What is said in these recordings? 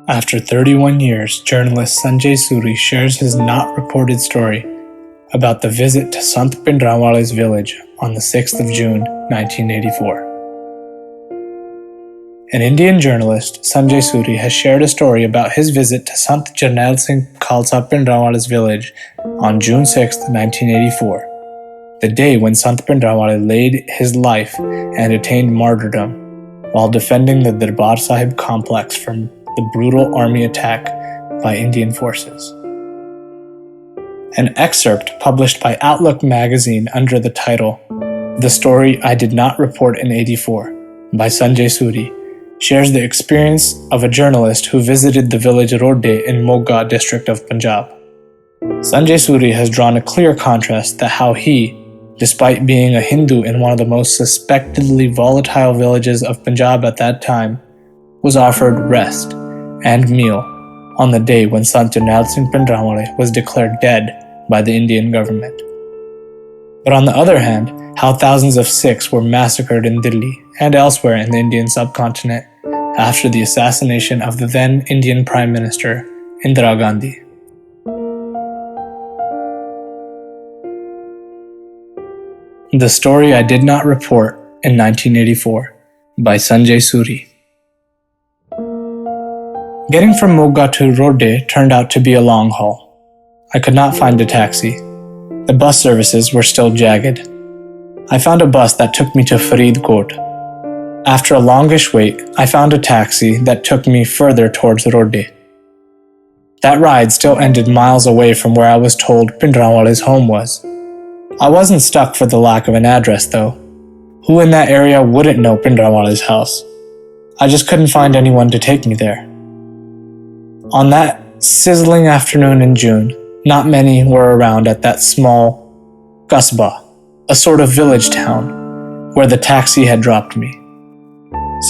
After 31 years, journalist Sanjay Suri shares his not-reported story about the visit to Sant Pindrawale's village on the 6th of June, 1984. An Indian journalist, Sanjay Suri, has shared a story about his visit to Sant Khalsa Pindrawale's village on June 6, 1984, the day when Sant Pindrawale laid his life and attained martyrdom while defending the Darbar Sahib complex from the brutal army attack by Indian forces. An excerpt published by Outlook magazine under the title "The Story I Did Not Report in '84" by Sanjay Suri shares the experience of a journalist who visited the village Rodde in Moga district of Punjab. Sanjay Suri has drawn a clear contrast that how he, despite being a Hindu in one of the most suspectedly volatile villages of Punjab at that time, was offered rest and meal on the day when Sant Pindrawale was declared dead by the Indian government. But on the other hand, how thousands of Sikhs were massacred in Delhi and elsewhere in the Indian subcontinent after the assassination of the then Indian Prime Minister Indira Gandhi. The Story I Did Not Report in 1984 by Sanjay Suri. Getting from Moga to Rodde turned out to be a long haul. I could not find a taxi. The bus services were still jagged. I found a bus that took me to Faridkot. After a longish wait, I found a taxi that took me further towards Rodde. That ride still ended miles away from where I was told Pindrawale's home was. I wasn't stuck for the lack of an address though. Who in that area wouldn't know Pindrawale's house? I just couldn't find anyone to take me there. On that sizzling afternoon in June, not many were around at that small Kasbah, a sort of village town, where the taxi had dropped me.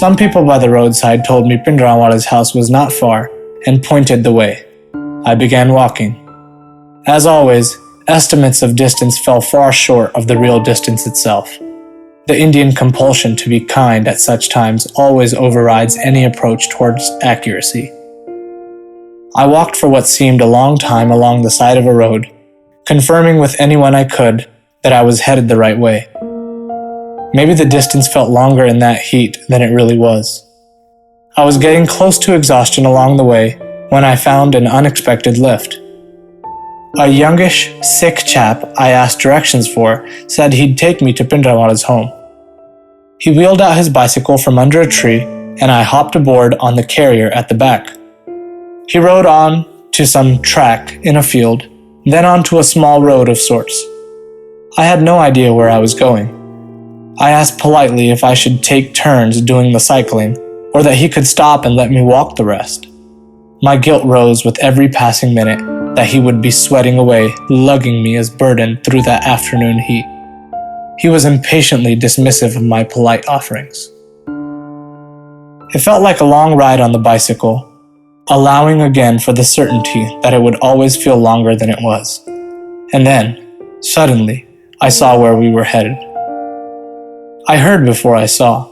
Some people by the roadside told me Pindrawale's house was not far and pointed the way. I began walking. As always, estimates of distance fell far short of the real distance itself. The Indian compulsion to be kind at such times always overrides any approach towards accuracy. I walked for what seemed a long time along the side of a road, confirming with anyone I could that I was headed the right way. Maybe the distance felt longer in that heat than it really was. I was getting close to exhaustion along the way when I found an unexpected lift. A youngish, Sikh chap I asked directions for said he'd take me to Pindrawale's home. He wheeled out his bicycle from under a tree and I hopped aboard on the carrier at the back. He rode on to some track in a field, then onto a small road of sorts. I had no idea where I was going. I asked politely if I should take turns doing the cycling, or that he could stop and let me walk the rest. My guilt rose with every passing minute that he would be sweating away, lugging me as burden through that afternoon heat. He was impatiently dismissive of my polite offerings. It felt like a long ride on the bicycle, allowing again for the certainty that it would always feel longer than it was. And then, suddenly, I saw where we were headed. I heard before I saw.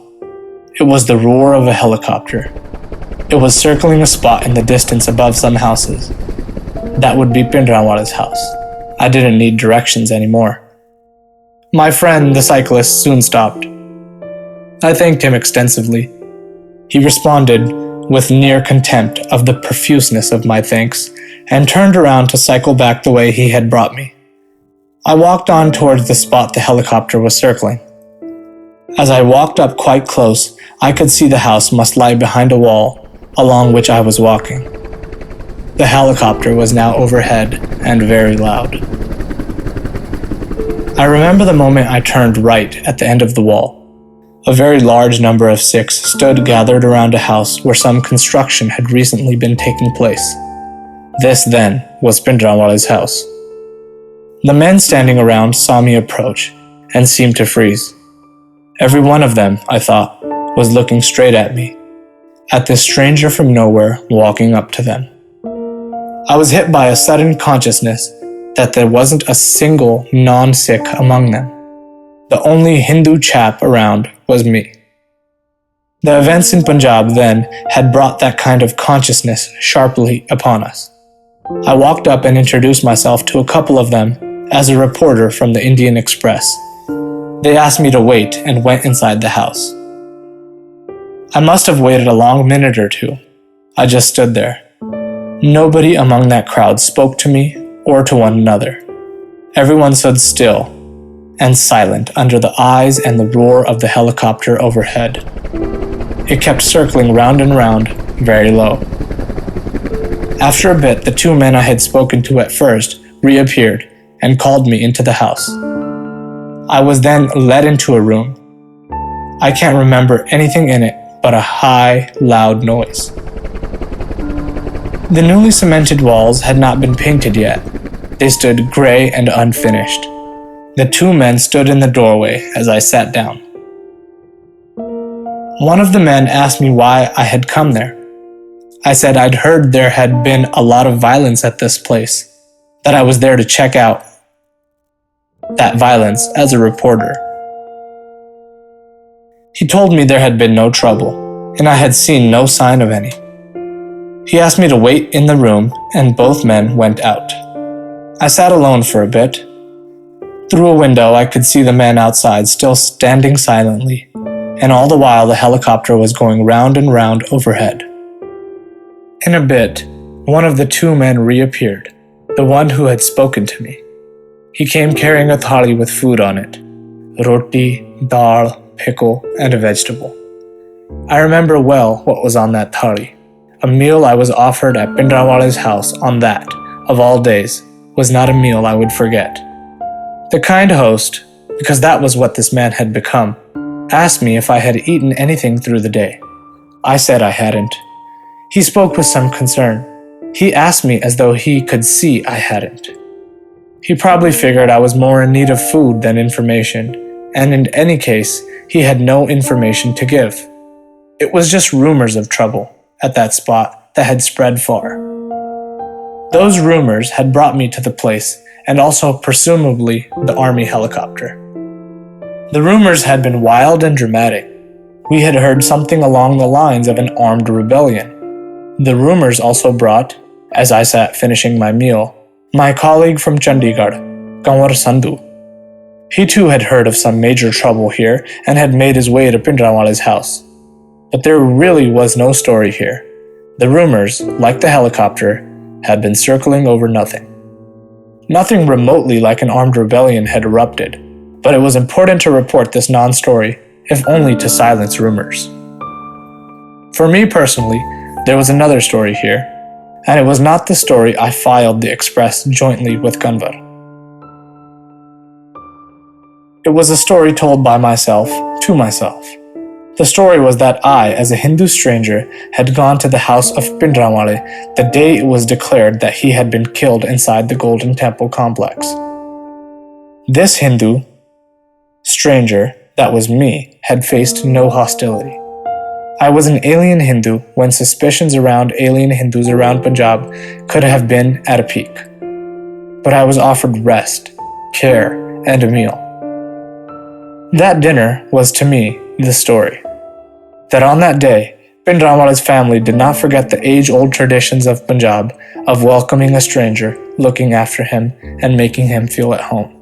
It was the roar of a helicopter. It was circling a spot in the distance above some houses. That would be Pindrawale's house. I didn't need directions anymore. My friend, the cyclist, soon stopped. I thanked him extensively. He responded with near contempt of the profuseness of my thanks, and turned around to cycle back the way he had brought me. I walked on towards the spot the helicopter was circling. As I walked up quite close, I could see the house must lie behind a wall along which I was walking. The helicopter was now overhead and very loud. I remember the moment I turned right at the end of the wall. A very large number of Sikhs stood gathered around a house where some construction had recently been taking place. This, then, was Pindrawale's house. The men standing around saw me approach and seemed to freeze. Every one of them, I thought, was looking straight at me, at this stranger from nowhere walking up to them. I was hit by a sudden consciousness that there wasn't a single non-Sikh among them. The only Hindu chap around was me. The events in Punjab then had brought that kind of consciousness sharply upon us. I walked up and introduced myself to a couple of them as a reporter from the Indian Express. They asked me to wait and went inside the house. I must have waited a long minute or two. I just stood there. Nobody among that crowd spoke to me or to one another. Everyone stood still and silent under the eyes and the roar of the helicopter overhead. It kept circling round and round, very low. After a bit, the two men I had spoken to at first reappeared and called me into the house. I was then led into a room. I can't remember anything in it but a high, loud noise. The newly cemented walls had not been painted yet. They stood gray and unfinished. The two men stood in the doorway as I sat down. One of the men asked me why I had come there. I said I'd heard there had been a lot of violence at this place, that I was there to check out that violence as a reporter. He told me there had been no trouble, and I had seen no sign of any. He asked me to wait in the room, and both men went out. I sat alone for a bit. Through a window, I could see the men outside still standing silently, and all the while the helicopter was going round and round overhead. In a bit, one of the two men reappeared, the one who had spoken to me. He came carrying a thali with food on it, roti, dal, pickle, and a vegetable. I remember well what was on that thali. A meal I was offered at Pindrawale's house on that, of all days, was not a meal I would forget. The kind host, because that was what this man had become, asked me if I had eaten anything through the day. I said I hadn't. He spoke with some concern. He asked me as though he could see I hadn't. He probably figured I was more in need of food than information, and in any case, he had no information to give. It was just rumors of trouble at that spot that had spread far. Those rumors had brought me to the place, and also presumably the army helicopter. The rumors had been wild and dramatic. We had heard something along the lines of an armed rebellion. The rumors also brought, as I sat finishing my meal, my colleague from Chandigarh, Kanwar Sandhu. He too had heard of some major trouble here and had made his way to Pindrawale's house. But there really was no story here. The rumors, like the helicopter, had been circling over nothing. Nothing remotely like an armed rebellion had erupted, but it was important to report this non-story, if only to silence rumors. For me personally, there was another story here, and it was not the story I filed the Express jointly with Kanwar. It was a story told by myself to myself. The story was that I, as a Hindu stranger, had gone to the house of Pindrawale the day it was declared that he had been killed inside the Golden Temple complex. This Hindu stranger, that was me, had faced no hostility. I was an alien Hindu when suspicions around alien Hindus around Punjab could have been at a peak. But I was offered rest, care, and a meal. That dinner was to me the story. That on that day, Pindrawale's family did not forget the age-old traditions of Punjab of welcoming a stranger, looking after him, and making him feel at home.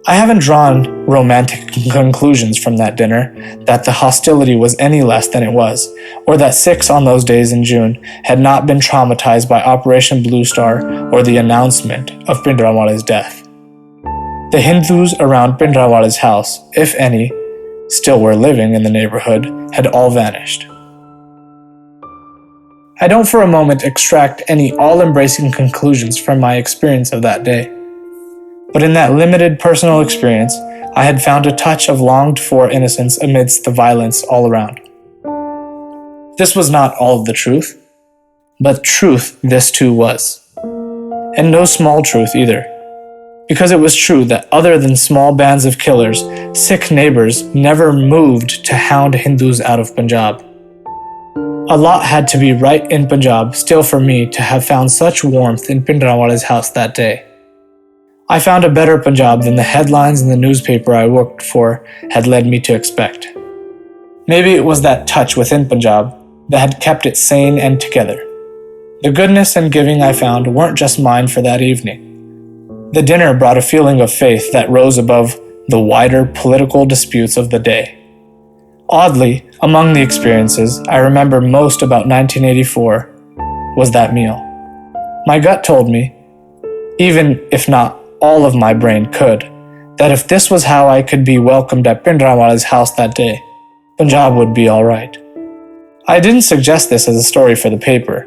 I haven't drawn romantic conclusions from that dinner, that the hostility was any less than it was, or that Sikhs on those days in June had not been traumatized by Operation Blue Star or the announcement of Pindrawale's death. The Hindus around Pindrawale's house, if any, still were living in the neighborhood, had all vanished. I don't for a moment extract any all-embracing conclusions from my experience of that day. But in that limited personal experience, I had found a touch of longed-for innocence amidst the violence all around. This was not all of the truth, but truth this too was. And no small truth either. Because it was true that other than small bands of killers, Sikh neighbors never moved to hound Hindus out of Punjab. A lot had to be right in Punjab still for me to have found such warmth in Pindrawale's house that day. I found a better Punjab than the headlines in the newspaper I worked for had led me to expect. Maybe it was that touch within Punjab that had kept it sane and together. The goodness and giving I found weren't just mine for that evening. The dinner brought a feeling of faith that rose above the wider political disputes of the day. Oddly, among the experiences I remember most about 1984 was that meal. My gut told me, even if not all of my brain could, that if this was how I could be welcomed at Bhindranwale's house that day, Punjab would be all right. I didn't suggest this as a story for the paper.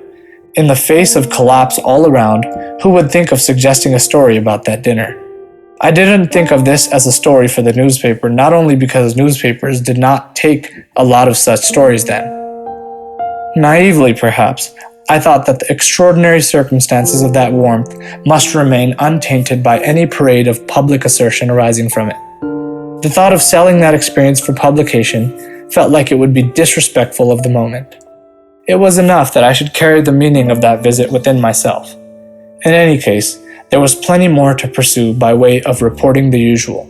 In the face of collapse all around, who would think of suggesting a story about that dinner? I didn't think of this as a story for the newspaper, not only because newspapers did not take a lot of such stories then. Naively, perhaps, I thought that the extraordinary circumstances of that warmth must remain untainted by any parade of public assertion arising from it. The thought of selling that experience for publication felt like it would be disrespectful of the moment. It was enough that I should carry the meaning of that visit within myself. In any case, there was plenty more to pursue by way of reporting the usual.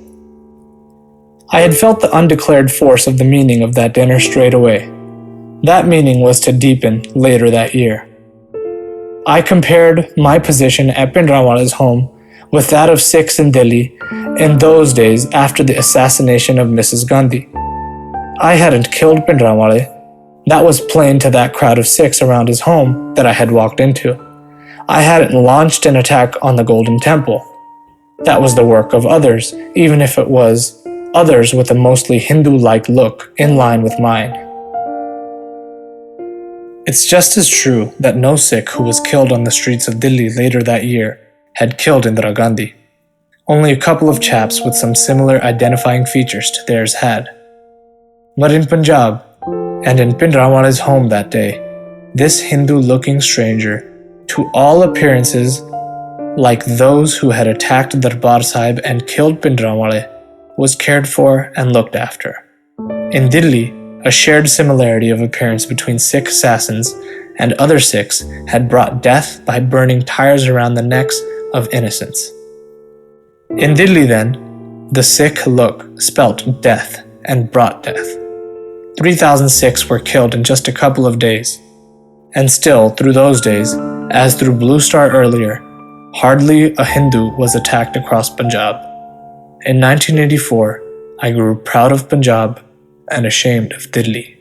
I had felt the undeclared force of the meaning of that dinner straight away. That meaning was to deepen later that year. I compared my position at Bhindranwale's home with that of Sikhs in Delhi in those days after the assassination of Mrs. Gandhi. I hadn't killed Bhindranwale. That was plain to that crowd of Sikhs around his home that I had walked into. I hadn't launched an attack on the Golden Temple. That was the work of others, even if it was others with a mostly Hindu-like look in line with mine. It's just as true that no Sikh who was killed on the streets of Delhi later that year had killed Indira Gandhi. Only a couple of chaps with some similar identifying features to theirs had. But in Punjab, and in Bhindranwale's home that day, this Hindu-looking stranger, to all appearances like those who had attacked Darbar Sahib and killed Bhindranwale, was cared for and looked after. In Delhi, a shared similarity of appearance between Sikh assassins and other Sikhs had brought death by burning tires around the necks of innocents. In Delhi then, the Sikh look spelt death and brought death. 3,000 Sikhs were killed in just a couple of days. And still, through those days, as through Blue Star earlier, hardly a Hindu was attacked across Punjab. In 1984, I grew proud of Punjab and ashamed of Delhi.